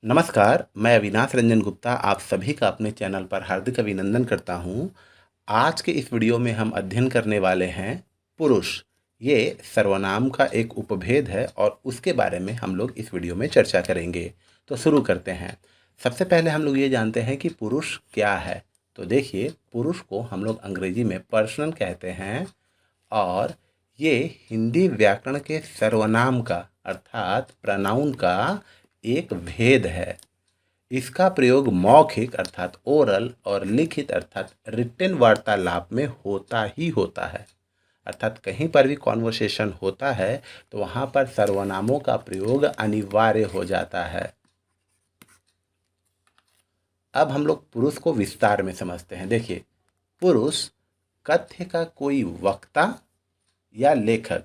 नमस्कार, मैं अविनाश रंजन गुप्ता आप सभी का अपने चैनल पर हार्दिक अभिनंदन करता हूँ। आज के इस वीडियो में हम अध्ययन करने वाले हैं पुरुष। ये सर्वनाम का एक उपभेद है और उसके बारे में हम लोग इस वीडियो में चर्चा करेंगे। तो शुरू करते हैं। सबसे पहले हम लोग ये जानते हैं कि पुरुष क्या है। तो देखिए, पुरुष को हम लोग अंग्रेजी में पर्सन कहते हैं और ये हिंदी व्याकरण के सर्वनाम का अर्थात प्रोनाउन का एक भेद है। इसका प्रयोग मौखिक अर्थात ओरल और लिखित अर्थात रिटन वार्तालाप में होता ही होता है। अर्थात कहीं पर भी कॉन्वर्सेशन होता है तो वहाँ पर सर्वनामों का प्रयोग अनिवार्य हो जाता है। अब हम लोग पुरुष को विस्तार में समझते हैं। देखिए, पुरुष कथ्य का कोई वक्ता या लेखक।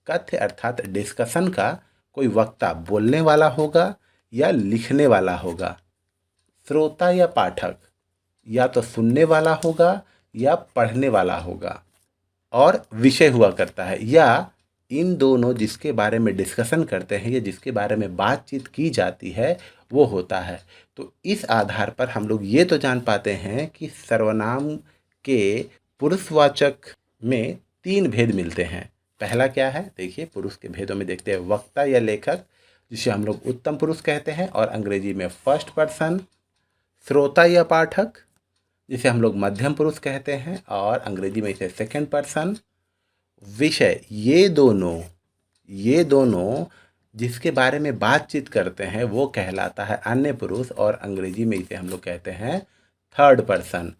कथ्य अर्थात डिस्कशन का कोई वक्ता बोलने वाला होगा या लिखने वाला होगा। श्रोता या पाठक या तो सुनने वाला होगा या पढ़ने वाला होगा। और विषय हुआ करता है या इन दोनों जिसके बारे में डिस्कशन करते हैं या जिसके बारे में बातचीत की जाती है वो होता है। तो इस आधार पर हम लोग ये तो जान पाते हैं कि सर्वनाम के पुरुषवाचक में तीन भेद मिलते हैं। पहला क्या है, देखिए पुरुष के भेदों में देखते हैं वक्ता या लेखक, जिसे हम लोग उत्तम पुरुष कहते हैं और अंग्रेजी में फर्स्ट पर्सन। श्रोता या पाठक, जिसे हम लोग मध्यम पुरुष कहते हैं और अंग्रेजी में इसे सेकंड पर्सन। विषय, ये दोनों जिसके बारे में बातचीत करते हैं वो कहलाता है अन्य पुरुष और अंग्रेजी में इसे हम लोग कहते हैं थर्ड पर्सन।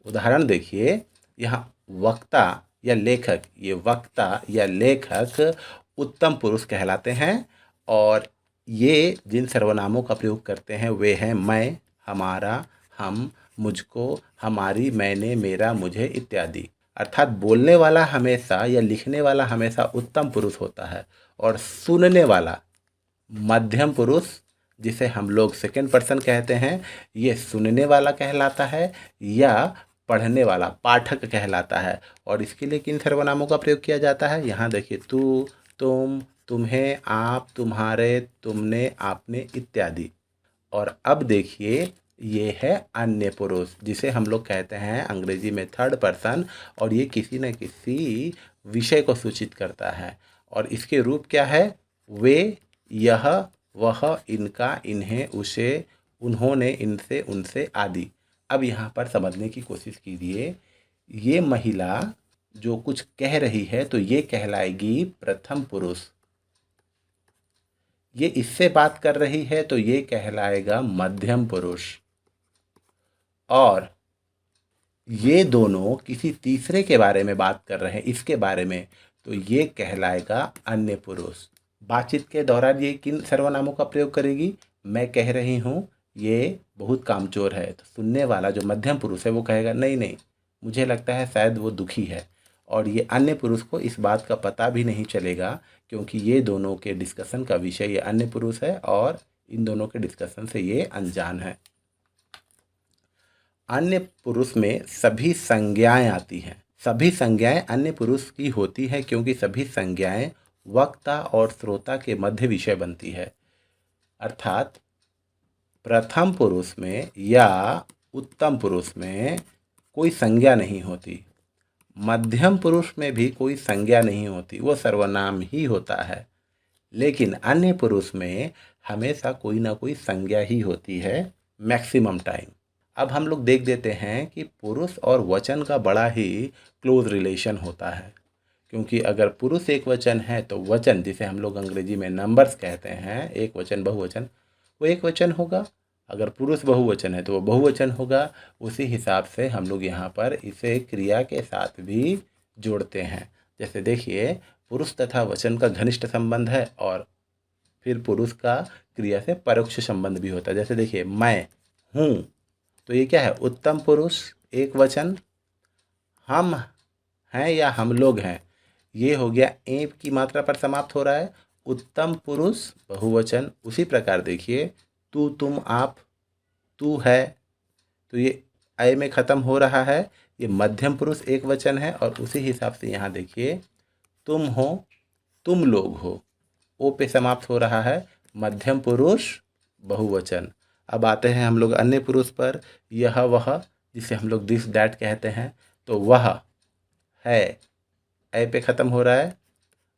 उदाहरण देखिए, यहाँ वक्ता या लेखक, ये वक्ता या लेखक उत्तम पुरुष कहलाते हैं और ये जिन सर्वनामों का प्रयोग करते हैं वे हैं मैं, हमारा, हम, मुझको, हमारी, मैंने, मेरा, मुझे इत्यादि। अर्थात बोलने वाला हमेशा या लिखने वाला हमेशा उत्तम पुरुष होता है और सुनने वाला मध्यम पुरुष, जिसे हम लोग सेकंड पर्सन कहते हैं, ये सुनने वाला कहलाता है या पढ़ने वाला पाठक कहलाता है। और इसके लिए किन सर्वनामों का प्रयोग किया जाता है, यहाँ देखिए, तू, तुम, तुम्हें, आप, तुम्हारे, तुमने, आपने इत्यादि। और अब देखिए, ये है अन्य पुरुष, जिसे हम लोग कहते हैं अंग्रेजी में थर्ड पर्सन और ये किसी न किसी विषय को सूचित करता है। और इसके रूप क्या है, वे, यह, वह, इनका, इन्हें, उसे, उन्होंने, इनसे, उनसे आदि। अब यहाँ पर समझने की कोशिश कीजिए, ये महिला जो कुछ कह रही है तो ये कहलाएगी प्रथम पुरुष। ये इससे बात कर रही है तो ये कहलाएगा मध्यम पुरुष। और ये दोनों किसी तीसरे के बारे में बात कर रहे हैं, इसके बारे में, तो ये कहलाएगा अन्य पुरुष। बातचीत के दौरान ये किन सर्वनामों का प्रयोग करेगी, मैं कह रही हूँ ये बहुत कामचोर है, तो सुनने वाला जो मध्यम पुरुष है वो कहेगा नहीं नहीं, मुझे लगता है शायद वो दुखी है। और ये अन्य पुरुष को इस बात का पता भी नहीं चलेगा क्योंकि ये दोनों के डिस्कशन का विषय ये अन्य पुरुष है और इन दोनों के डिस्कशन से ये अनजान है। अन्य पुरुष में सभी संज्ञाएं आती हैं। सभी संज्ञाएं अन्य पुरुष की होती हैं क्योंकि सभी संज्ञाएं वक्ता और श्रोता के मध्य विषय बनती है। अर्थात प्रथम पुरुष में या उत्तम पुरुष में कोई संज्ञा नहीं होती, मध्यम पुरुष में भी कोई संज्ञा नहीं होती, वो सर्वनाम ही होता है। लेकिन अन्य पुरुष में हमेशा कोई ना कोई संज्ञा ही होती है मैक्सिमम टाइम। अब हम लोग देख देते हैं कि पुरुष और वचन का बड़ा ही क्लोज रिलेशन होता है। क्योंकि अगर पुरुष एक वचन है तो वचन, जिसे हम लोग अंग्रेजी में नंबर्स कहते हैं, एक वचन बहुवचन, वो एक वचन होगा। अगर पुरुष बहुवचन है तो वो बहुवचन होगा। उसी हिसाब से हम लोग यहाँ पर इसे क्रिया के साथ भी जोड़ते हैं। जैसे देखिए, पुरुष तथा वचन का घनिष्ठ संबंध है और फिर पुरुष का क्रिया से परोक्ष संबंध भी होता है। जैसे देखिए, मैं हूँ, तो ये क्या है, उत्तम पुरुष एक वचन। हम हैं या हम लोग हैं, ये हो गया एप की मात्रा पर समाप्त हो रहा है, उत्तम पुरुष बहुवचन। उसी प्रकार देखिए, तू, तुम, आप, तू है, तो ये अय में ख़त्म हो रहा है, ये मध्यम पुरुष एक वचन है। और उसी हिसाब से यहाँ देखिए, तुम हो, तुम लोग हो, ओ पे समाप्त हो रहा है, मध्यम पुरुष बहुवचन। अब आते हैं हम लोग अन्य पुरुष पर। यह वह, जिसे हम लोग दिस दैट कहते हैं, तो वह है ए पे ख़त्म हो रहा है।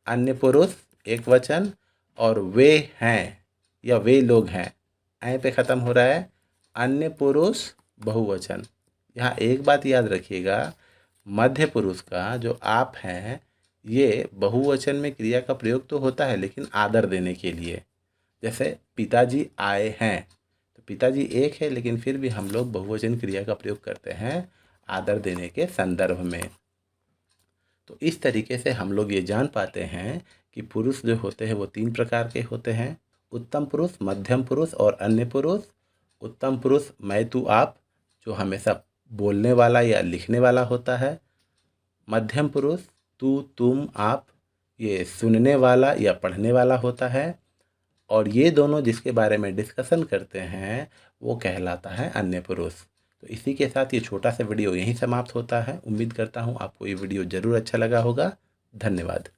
अन्य पुरुष एक वचन, और वे हैं या वे लोग हैं, ऐ पे ख़त्म हो रहा है। अन्य पुरुष बहुवचन। यहाँ एक बात याद रखिएगा, मध्य पुरुष का जो आप हैं, ये बहुवचन में क्रिया का प्रयोग तो होता है लेकिन आदर देने के लिए। जैसे पिताजी आए हैं, तो पिताजी एक है लेकिन फिर भी हम लोग बहुवचन क्रिया का प्रयोग करते हैं आदर देने के संदर्भ में। तो इस तरीके से हम लोग ये जान पाते हैं कि पुरुष जो होते हैं वो 3 प्रकार के होते हैं: उत्तम पुरुष, मध्यम पुरुष और अन्य पुरुष। उत्तम पुरुष मैं तू आप, जो हमेशा बोलने वाला या लिखने वाला होता है। मध्यम पुरुष तू तुम आप, ये सुनने वाला या पढ़ने वाला होता है। और ये दोनों जिसके बारे में डिस्कशन करते हैं वो कहलाता है अन्य पुरुष। तो इसी के साथ ये छोटा सा वीडियो यहीं समाप्त होता है। उम्मीद करता हूँ आपको ये वीडियो ज़रूर अच्छा लगा होगा। धन्यवाद।